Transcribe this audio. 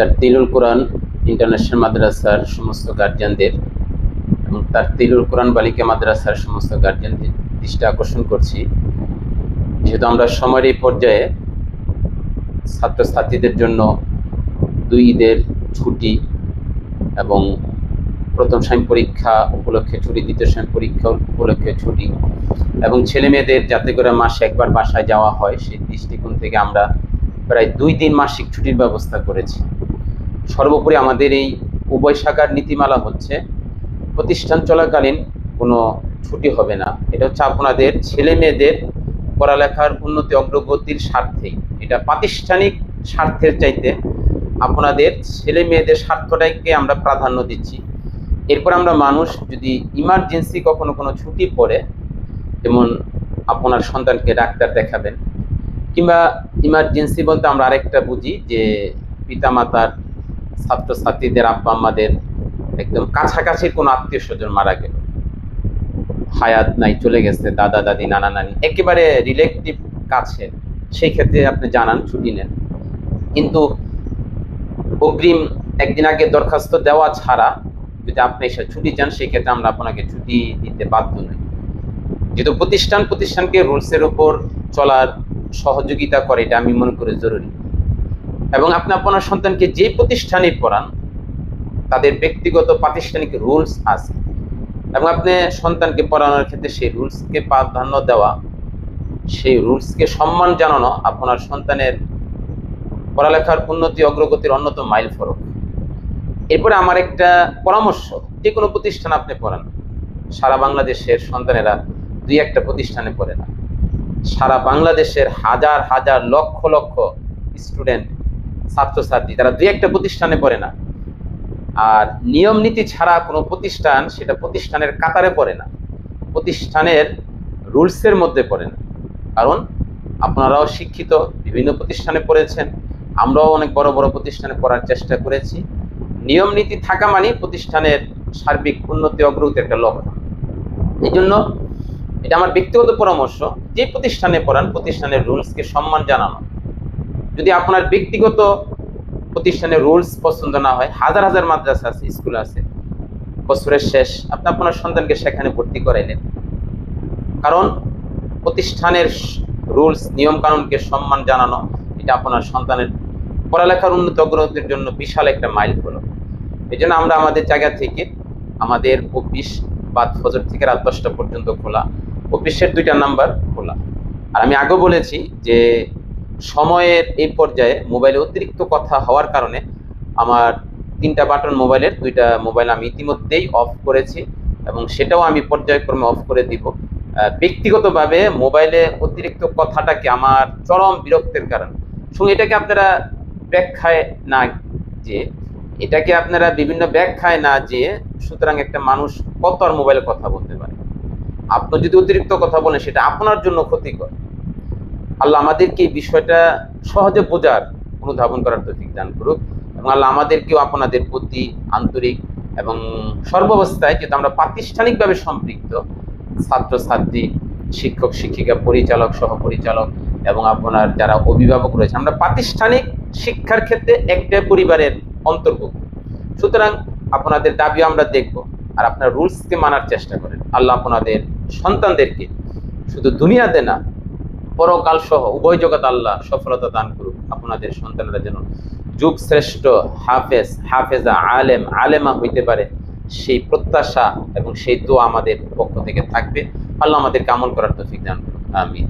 তারতিলুল কোরআন international মাদ্রাসার সমস্ত গার্জিয়ানদের এবং তারতিলুল কোরআন বালিকা মাদ্রাসার সমস্ত গার্জিয়ানদের দৃষ্টি আকর্ষণ করছি, যেহেতু আমরা সময়ের এই পর্যায়ে ছাত্রছাত্রীদের জন্য 2 ঈদের ছুটি এবং প্রথম শ্রেণী পরীক্ষা উপলক্ষে ছুটি, দ্বিতীয় শ্রেণী পরীক্ষা উপলক্ষে ছুটি এবং ছেলে মেয়েদের যাতে করে মাসে একবার বাসায় যাওয়া হয়, সেই দৃষ্টিকোণ থেকে আমরা প্রায় 2 দিন মাসিক ছুটির ব্যবস্থা করেছি। সর্বোপরি আমাদের এই উভয় শাখার নীতিমালা হচ্ছে প্রতিষ্ঠান চলাকালীন কোনো ছুটি হবে না। এটা হচ্ছে আপনাদের ছেলে মেয়েদের পড়ালেখার উন্নতি অগ্রগতির স্বার্থেই। এটা প্রাতিষ্ঠানিক স্বার্থের চাইতে আপনাদের ছেলে মেয়েদের স্বার্থটাকে আমরা প্রাধান্য দিচ্ছি। এরপর আমরা মানুষ যদি ইমার্জেন্সি কখনো কোনো ছুটি পড়ে, যেমন আপনার সন্তানকে ডাক্তার দেখাবেন, কিংবা ইমার্জেন্সি বলতে আমরা আরেকটা বুঝি যে পিতামাতার ছাত্রছাত্রীদের আব্বা আম্মাদের একদম কাছাকাছির কোনো আত্মীয় স্বজন মারা গেল, হায়াত নাই, চলে গেছে, দাদা দাদি নানা নানি একেবারে রিলেটিভ কাছে, সেই ক্ষেত্রে আপনি জানান ছুটি নেন। কিন্তু অগ্রিম একদিন আগে দরখাস্ত দেওয়া ছাড়া যদি আপনি এসে ছুটি চান, সেই ক্ষেত্রে আমরা আপনাকে ছুটি দিতে বাধ্য নই। যেহেতু প্রতিষ্ঠানকে রুলসের উপর চলার সহযোগিতা করে, এটা আমি মনে করি জরুরি। এবং আপনি আপনার সন্তানকে যে প্রতিষ্ঠানে পড়ান তাদের ব্যক্তিগত প্রাতিষ্ঠানিক রুলস আছে, এবং আপনি সন্তানকে পড়ানোর ক্ষেত্রে সেই রুলসকে প্রাধান্য দেওয়া, সেই রুলসকে সম্মান জানানো আপনার সন্তানের পড়ালেখার উন্নতি অগ্রগতির অন্যতম মাইল ফলক। এরপরে আমার একটা পরামর্শ, যে কোনো প্রতিষ্ঠান আপনি পড়ান, সারা বাংলাদেশের সন্তানেরা 2-1টা প্রতিষ্ঠানে পড়ে না। সারা বাংলাদেশের হাজার হাজার লক্ষ লক্ষ স্টুডেন্ট ছাত্রছাত্রী তারা 2-1টা প্রতিষ্ঠানে পড়ে না। আর নিয়ম নীতি ছাড়া কোনো প্রতিষ্ঠান সেটা প্রতিষ্ঠানের কাতারে পড়ে না, প্রতিষ্ঠানের রুলসের মধ্যে পড়ে না। কারণ আপনারাও শিক্ষিত, বিভিন্ন প্রতিষ্ঠানে পড়েছেন, আমরাও অনেক বড় বড় প্রতিষ্ঠানে পড়ার চেষ্টা করেছি। নিয়ম নীতি থাকা মানে প্রতিষ্ঠানের সার্বিক উন্নতি অগ্রগতি একটা লক্ষ্য। এই জন্য এটা আমার ব্যক্তিগত পরামর্শ, যে প্রতিষ্ঠানে পড়ান প্রতিষ্ঠানের রুলসকে সম্মান জানানো। যদি আপনার ব্যক্তিগত প্রতিষ্ঠানের রুলস পছন্দ না হয়, হাজার হাজার মাদ্রাসা আছে, স্কুল আছে, বছরের শেষ আপনি আপনার সন্তানকে সেখানে ভর্তি করাইলেন। কারণ প্রতিষ্ঠানের রুলস নিয়ম কানুনকে সম্মান জানানো এটা আপনার সন্তানের পড়ালেখার উন্নতি অগ্রগতির জন্য বিশাল একটা মাইল ফলক। এই জন্য আমরা আমাদের জায়গা থেকে আমাদের অফিস বাদ ফজর থেকে রাত 10টা পর্যন্ত খোলা, অফিসের 2টা নাম্বার খোলা। আর আমি আগেও বলেছি যে সময়ের এই পর্যায়ে মোবাইলে অতিরিক্ত কথা হওয়ার কারণে আমার 3টা বাটন মোবাইলের 2টা মোবাইল আমি ইতিমধ্যেই অফ করেছি, এবং সেটাও আমি পর্যায়ক্রমে অফ করে দিব। ব্যক্তিগতভাবে মোবাইলে অতিরিক্ত কথাটাকে আমার চরম বিরক্তের কারণ। এটাকে আপনারা ব্যাখ্যায় না যে এটাকে আপনারা বিভিন্ন ব্যাখ্যায় না যে সুতরাং একটা মানুষ কত আর মোবাইলে কথা বলতে পারে। আপনি যদি অতিরিক্ত কথা বলেন সেটা আপনার জন্য ক্ষতিকর। আল্লাহ আমাদেরকে এই বিষয়টা সহজে বোঝার, অনুধাবন করার তৌফিক দান করুক, এবং আল্লাহ আমাদেরকেও আপনাদের প্রতি আন্তরিক এবং সর্বাবস্থায়, যেহেতু আমরা প্রাতিষ্ঠানিকভাবে সম্পৃক্ত, ছাত্রছাত্রী, শিক্ষক শিক্ষিকা, পরিচালক সহপরিচালক এবং আপনার যারা অভিভাবক রয়েছে, আমরা প্রাতিষ্ঠানিক শিক্ষার ক্ষেত্রে একটা পরিবারের অন্তর্ভুক্ত। সুতরাং আপনাদের দাবিও আমরা দেখব, আর আপনার রুলসকে মানার চেষ্টা করেন। আল্লাহ আপনাদের সন্তানদেরকে শুধু দুনিয়াতে না, পরকাল সহ উভয় জগৎ আল্লাহ সফলতা দান করুক। আপনাদের সন্তানেরা যেন যুগ শ্রেষ্ঠ হাফেজ, হাফেজা, আলেম, আলেমা হইতে পারে, সেই প্রত্যাশা এবং সেই দোয়া আমাদের পক্ষ থেকে থাকবে। আল্লাহ আমাদেরকে আমল করার তৌফিক দান করুক। আমিন।